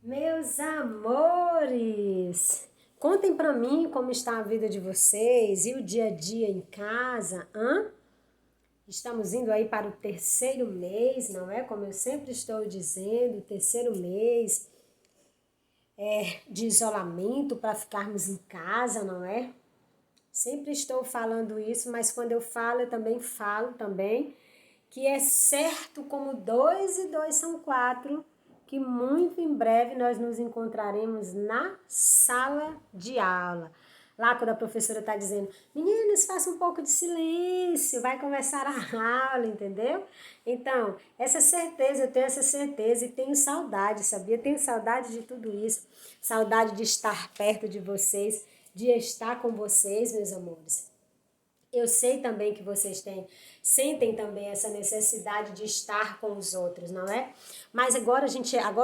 Meus amores, contem pra mim como está a vida de vocês e o dia a dia em casa, hã? Estamos indo aí para o terceiro mês, não é? Como eu sempre estou dizendo, o terceiro mês de isolamento para ficarmos em casa, não é? Sempre estou falando isso, mas quando eu falo, eu também falo também que é certo como dois e dois são quatro, que muito em breve nós nos encontraremos na sala de aula. Lá quando a professora está dizendo, meninos, façam um pouco de silêncio, vai começar a aula, entendeu? Então, essa certeza, eu tenho essa certeza e tenho saudade, sabia? Tenho saudade de tudo isso, saudade de estar perto de vocês, de estar com vocês, meus amores. Eu sei também que vocês sentem também essa necessidade de estar com os outros, não é? Mas agora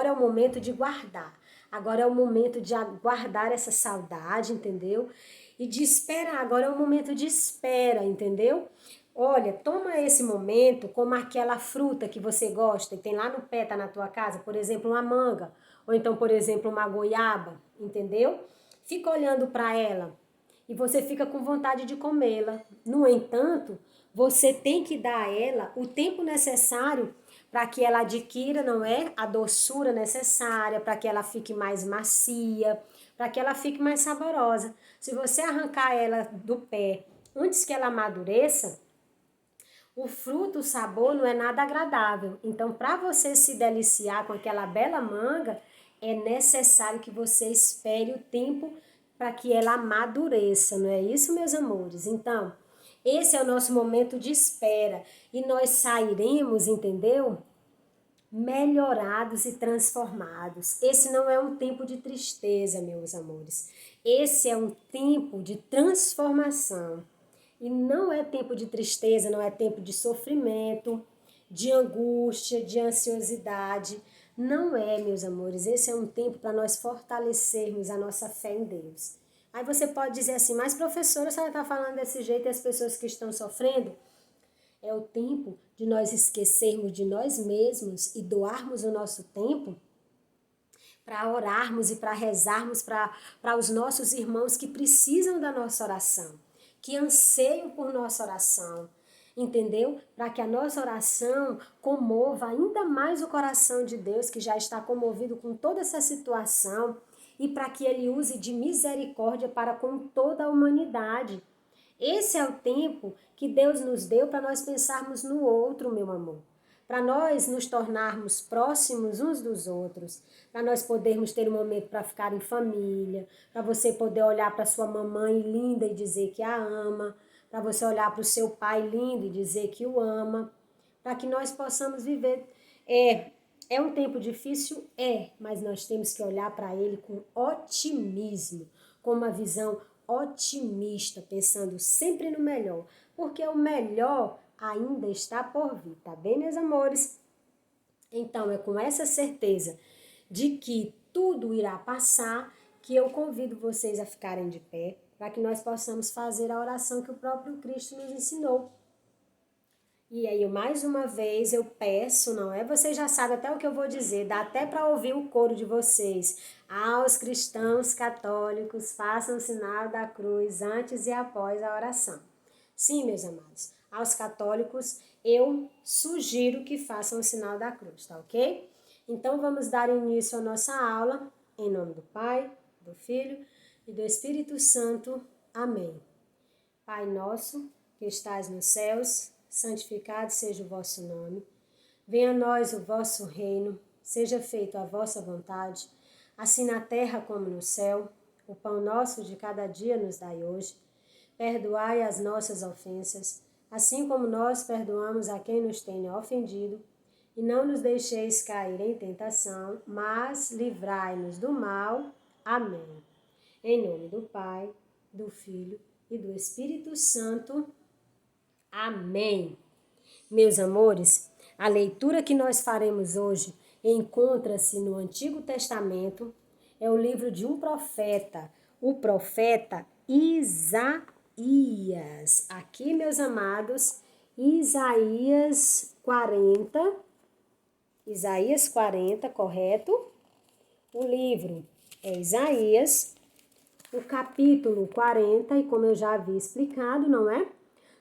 é o momento de guardar. Agora é o momento de guardar essa saudade, entendeu? E de esperar. Agora é o momento de espera, entendeu? Olha, toma esse momento como aquela fruta que você gosta e tem lá no pé, tá na tua casa, por exemplo, uma manga, ou então, por exemplo, uma goiaba, entendeu? Fica olhando para ela e você fica com vontade de comê-la. No entanto, você tem que dar a ela o tempo necessário para que ela adquira, não é, a doçura necessária, para que ela fique mais macia, para que ela fique mais saborosa. Se você arrancar ela do pé antes que ela amadureça, o fruto, o sabor não é nada agradável. Então, para você se deliciar com aquela bela manga, é necessário que você espere o tempo para que ela amadureça, não é isso, meus amores? Então, esse é o nosso momento de espera e nós sairemos, entendeu? Melhorados e transformados. Esse não é um tempo de tristeza, meus amores. Esse é um tempo de transformação. E não é tempo de tristeza, não é tempo de sofrimento, de angústia, de ansiosidade. Não é, meus amores. Esse é um tempo para nós fortalecermos a nossa fé em Deus. Aí você pode dizer assim, mas professora, a senhora está falando desse jeito e as pessoas que estão sofrendo? É o tempo de nós esquecermos de nós mesmos e doarmos o nosso tempo para orarmos e para rezarmos para os nossos irmãos que precisam da nossa oração, que anseiam por nossa oração, entendeu? Para que a nossa oração comova ainda mais o coração de Deus, que já está comovido com toda essa situação, e para que Ele use de misericórdia para com toda a humanidade. Esse é o tempo que Deus nos deu para nós pensarmos no outro, meu amor. Para nós nos tornarmos próximos uns dos outros, para nós podermos ter um momento para ficar em família, para você poder olhar para sua mamãe linda e dizer que a ama, para você olhar para o seu pai lindo e dizer que o ama, para que nós possamos viver. É um tempo difícil? É, mas nós temos que olhar para ele com otimismo, com uma visão otimista, pensando sempre no melhor, porque o melhor ainda está por vir, tá bem, meus amores? Então, é com essa certeza de que tudo irá passar que eu convido vocês a ficarem de pé, para que nós possamos fazer a oração que o próprio Cristo nos ensinou. E aí, mais uma vez, eu peço, não é? Vocês já sabem até o que eu vou dizer, dá até para ouvir o coro de vocês. Aos cristãos católicos, façam o sinal da cruz antes e após a oração. Sim, meus amados, aos católicos eu sugiro que façam o sinal da cruz, tá ok? Então, vamos dar início à nossa aula, em nome do Pai, do Filho e do Espírito Santo. Amém. Pai nosso, que estais nos céus, santificado seja o vosso nome. Venha a nós o vosso reino, seja feita a vossa vontade, assim na terra como no céu. O pão nosso de cada dia nos dai hoje. Perdoai as nossas ofensas, assim como nós perdoamos a quem nos tem ofendido. E não nos deixeis cair em tentação, mas livrai-nos do mal. Amém. Em nome do Pai, do Filho e do Espírito Santo. Amém. Meus amores, a leitura que nós faremos hoje encontra-se no Antigo Testamento. É o livro de um profeta, o profeta Isaías. Aqui, meus amados, Isaías 40, correto? O livro é Isaías, o capítulo 40, e como eu já havia explicado, não é?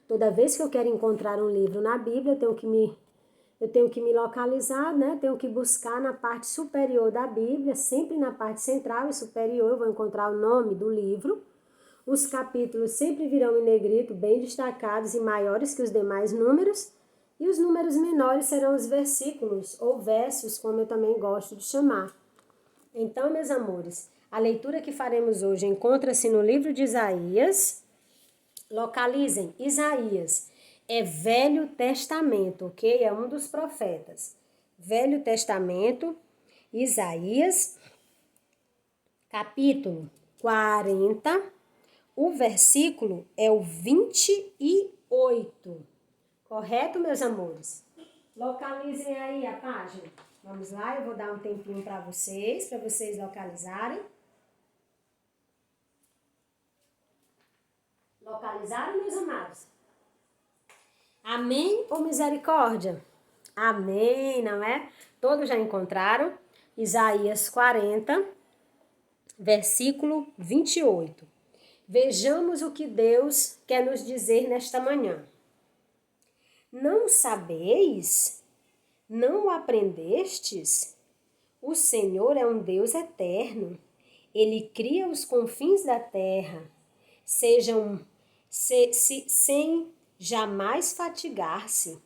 Toda vez que eu quero encontrar um livro na Bíblia, eu tenho que me localizar, né? Tenho que buscar na parte superior da Bíblia, sempre na parte central e superior, eu vou encontrar o nome do livro. Os capítulos sempre virão em negrito, bem destacados e maiores que os demais números, e os números menores serão os versículos ou versos, como eu também gosto de chamar. Então, meus amores, a leitura que faremos hoje encontra-se no livro de Isaías. Localizem, Isaías é Velho Testamento, ok? É um dos profetas. Velho Testamento, Isaías, capítulo 40, o versículo é o 28. Correto, meus amores? Localizem aí a página. Vamos lá, eu vou dar um tempinho para vocês localizarem. Localizaram, meus amados? Amém ou misericórdia? Amém, não é? Todos já encontraram? Isaías 40, versículo 28. Vejamos o que Deus quer nos dizer nesta manhã. Não sabeis? Não aprendestes? O Senhor é um Deus eterno. Ele cria os confins da terra, sem jamais fatigar-se,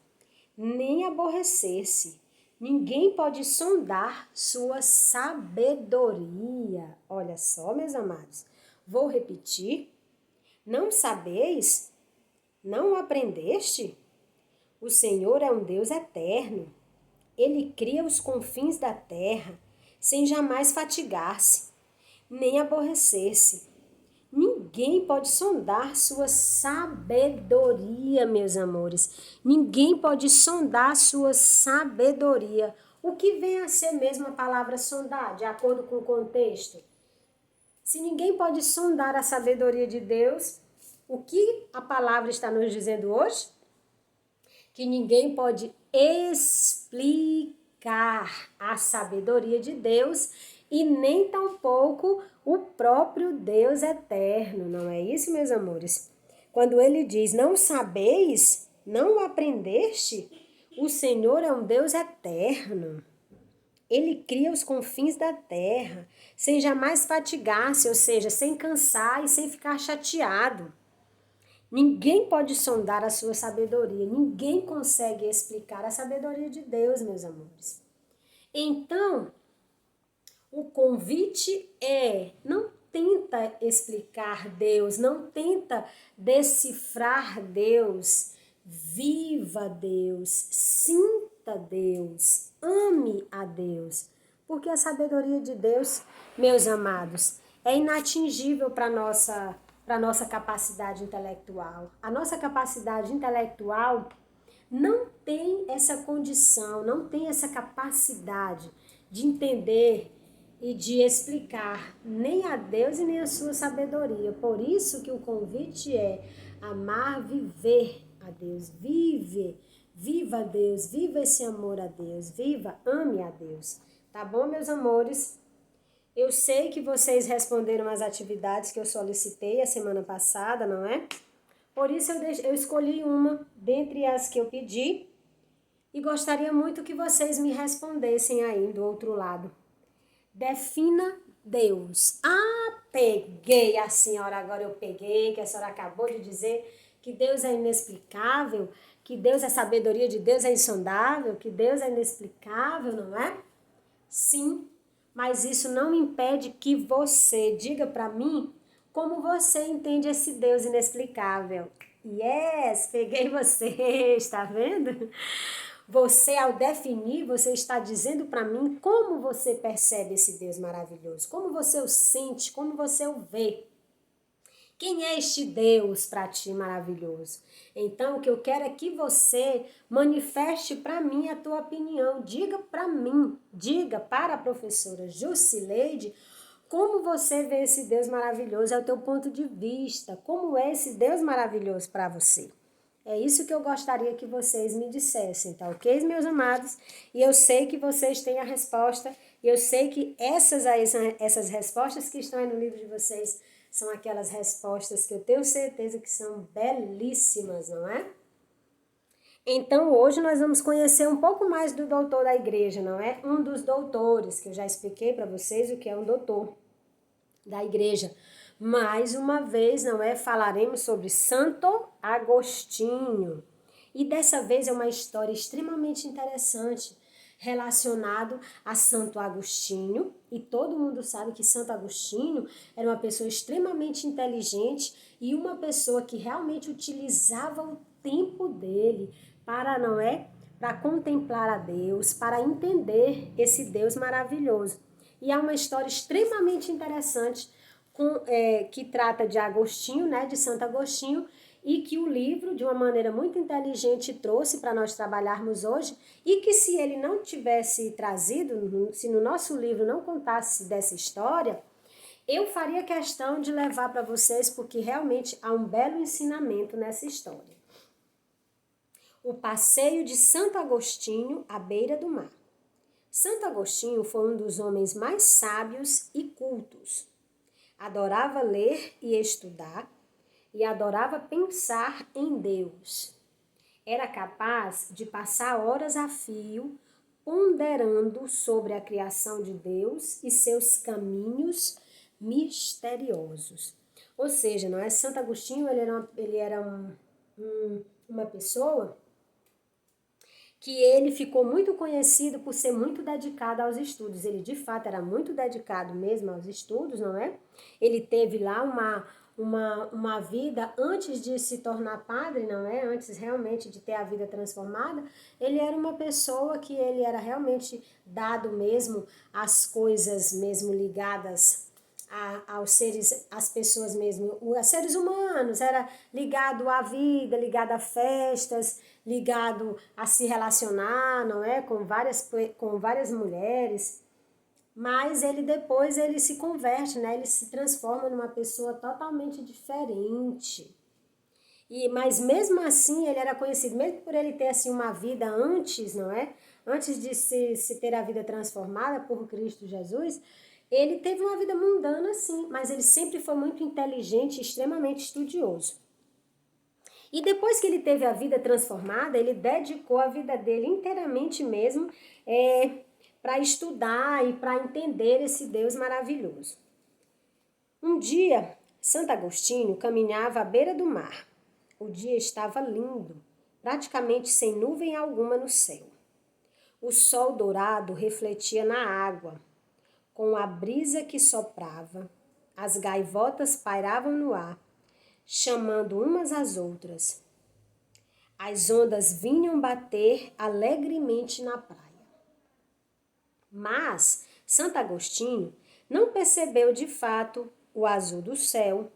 nem aborrecer-se. Ninguém pode sondar sua sabedoria. Olha só, meus amados. Vou repetir. Não sabeis? Não aprendeste? O Senhor é um Deus eterno. Ele cria os confins da terra, sem jamais fatigar-se, nem aborrecer-se. Ninguém pode sondar sua sabedoria, meus amores. Ninguém pode sondar sua sabedoria. O que vem a ser mesmo a palavra sondar, de acordo com o contexto? Se ninguém pode sondar a sabedoria de Deus, o que a palavra está nos dizendo hoje? Que ninguém pode explicar a sabedoria de Deus e nem tampouco o próprio Deus eterno, não é isso, meus amores? Quando ele diz, não sabeis, não aprendeste, o Senhor é um Deus eterno. Ele cria os confins da terra, sem jamais fatigar-se, ou seja, sem cansar e sem ficar chateado. Ninguém pode sondar a sua sabedoria, ninguém consegue explicar a sabedoria de Deus, meus amores. Então, o convite é, não tenta explicar Deus, não tenta decifrar Deus, viva Deus, sinta Deus, ame a Deus, porque a sabedoria de Deus, meus amados, é inatingível para nossa capacidade intelectual. A nossa capacidade intelectual não tem essa condição, não tem essa capacidade de entender e de explicar nem a Deus e nem a sua sabedoria. Por isso que o convite é amar, viver a Deus, viva a Deus, viva esse amor a Deus, viva, ame a Deus. Tá bom, meus amores? Eu sei que vocês responderam às atividades que eu solicitei a semana passada, não é? Por isso eu escolhi uma dentre as que eu pedi e gostaria muito que vocês me respondessem aí do outro lado. Defina Deus. Ah, peguei a senhora, agora eu peguei, que a senhora acabou de dizer que Deus é inexplicável, que Deus, a sabedoria de Deus é insondável, que Deus é inexplicável, não é? Sim, mas isso não impede que você diga para mim como você entende esse Deus inexplicável. Yes, peguei vocês, tá vendo? Você, ao definir, você está dizendo para mim como você percebe esse Deus maravilhoso, como você o sente, como você o vê. Quem é este Deus para ti maravilhoso? Então, o que eu quero é que você manifeste para mim a tua opinião. Diga para mim, diga para a professora Jusileide como você vê esse Deus maravilhoso, é o teu ponto de vista. Como é esse Deus maravilhoso para você? É isso que eu gostaria que vocês me dissessem, tá ok, meus amados? E eu sei que vocês têm a resposta E eu sei que essas respostas que estão aí no livro de vocês são aquelas respostas que eu tenho certeza que são belíssimas, não é? Então, hoje nós vamos conhecer um pouco mais do doutor da igreja, não é? Um dos doutores, que eu já expliquei para vocês o que é um doutor da igreja. Mais uma vez, não é? Falaremos sobre Santo Agostinho. E dessa vez é uma história extremamente interessante relacionado a Santo Agostinho. E todo mundo sabe que Santo Agostinho era uma pessoa extremamente inteligente e uma pessoa que realmente utilizava o tempo dele para, não é? Para contemplar a Deus, para entender esse Deus maravilhoso. E é uma história extremamente interessante que trata de Agostinho, né, de Santo Agostinho, e que o livro, de uma maneira muito inteligente, trouxe para nós trabalharmos hoje, e que se ele não tivesse trazido, se no nosso livro não contasse dessa história, eu faria questão de levar para vocês, porque realmente há um belo ensinamento nessa história. O passeio de Santo Agostinho à beira do mar. Santo Agostinho foi um dos homens mais sábios e cultos. Adorava ler e estudar e adorava pensar em Deus. Era capaz de passar horas a fio ponderando sobre a criação de Deus e seus caminhos misteriosos. Ou seja, não é? Santo Agostinho ele era uma pessoa que ele ficou muito conhecido por ser muito dedicado aos estudos. Ele, de fato, era muito dedicado mesmo aos estudos, não é? Ele teve lá uma vida antes de se tornar padre, não é? Antes realmente de ter a vida transformada, ele era uma pessoa que ele era realmente dado mesmo às coisas mesmo ligadas aos seres, às pessoas mesmo, aos seres humanos, era ligado à vida, ligado a festas, ligado a se relacionar, não é, com várias mulheres, mas ele depois ele se converte, né, ele se transforma numa pessoa totalmente diferente. Mas mesmo assim ele era conhecido, mesmo por ele ter assim uma vida antes, não é, antes de se ter a vida transformada por Cristo Jesus, ele teve uma vida mundana, sim, mas ele sempre foi muito inteligente e extremamente estudioso. E depois que ele teve a vida transformada, ele dedicou a vida dele inteiramente mesmo para estudar e para entender esse Deus maravilhoso. Um dia, Santo Agostinho caminhava à beira do mar. O dia estava lindo, praticamente sem nuvem alguma no céu. O sol dourado refletia na água. Com a brisa que soprava, as gaivotas pairavam no ar, chamando umas às outras. As ondas vinham bater alegremente na praia. Mas Santo Agostinho não percebeu de fato o azul do céu,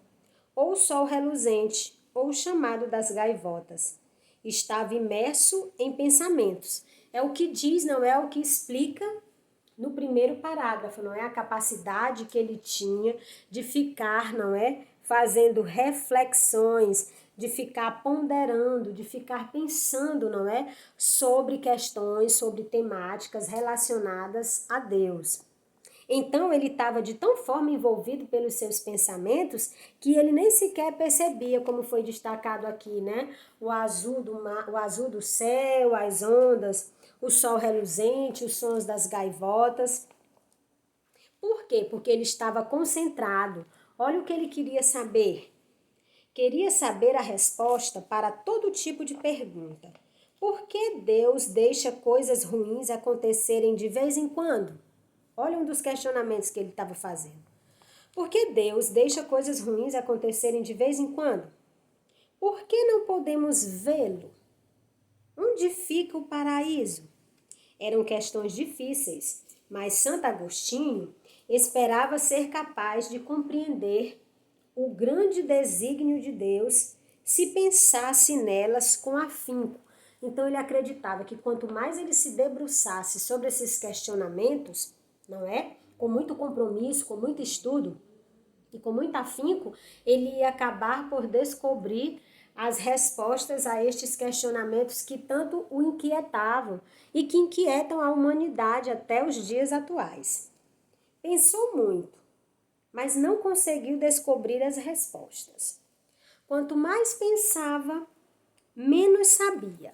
ou o sol reluzente, ou o chamado das gaivotas. Estava imerso em pensamentos. É o que diz, não é o que explica no primeiro parágrafo, não é? A capacidade que ele tinha de ficar, não é? Fazendo reflexões, de ficar ponderando, de ficar pensando, não é? Sobre questões, sobre temáticas relacionadas a Deus. Então ele estava de tão forma envolvido pelos seus pensamentos que ele nem sequer percebia, como foi destacado aqui, né? O azul do mar, o azul do céu, as ondas, o sol reluzente, os sons das gaivotas. Por quê? Porque ele estava concentrado. Olha o que ele queria saber. Queria saber a resposta para todo tipo de pergunta. Por que Deus deixa coisas ruins acontecerem de vez em quando? Olha um dos questionamentos que ele estava fazendo. Por que Deus deixa coisas ruins acontecerem de vez em quando? Por que não podemos vê-lo? Onde fica o paraíso? Eram questões difíceis, mas Santo Agostinho esperava ser capaz de compreender o grande desígnio de Deus se pensasse nelas com afinco. Então ele acreditava que quanto mais ele se debruçasse sobre esses questionamentos, não é? Com muito compromisso, com muito estudo e com muito afinco, ele ia acabar por descobrir as respostas a estes questionamentos que tanto o inquietavam e que inquietam a humanidade até os dias atuais. Pensou muito, mas não conseguiu descobrir as respostas. Quanto mais pensava, menos sabia.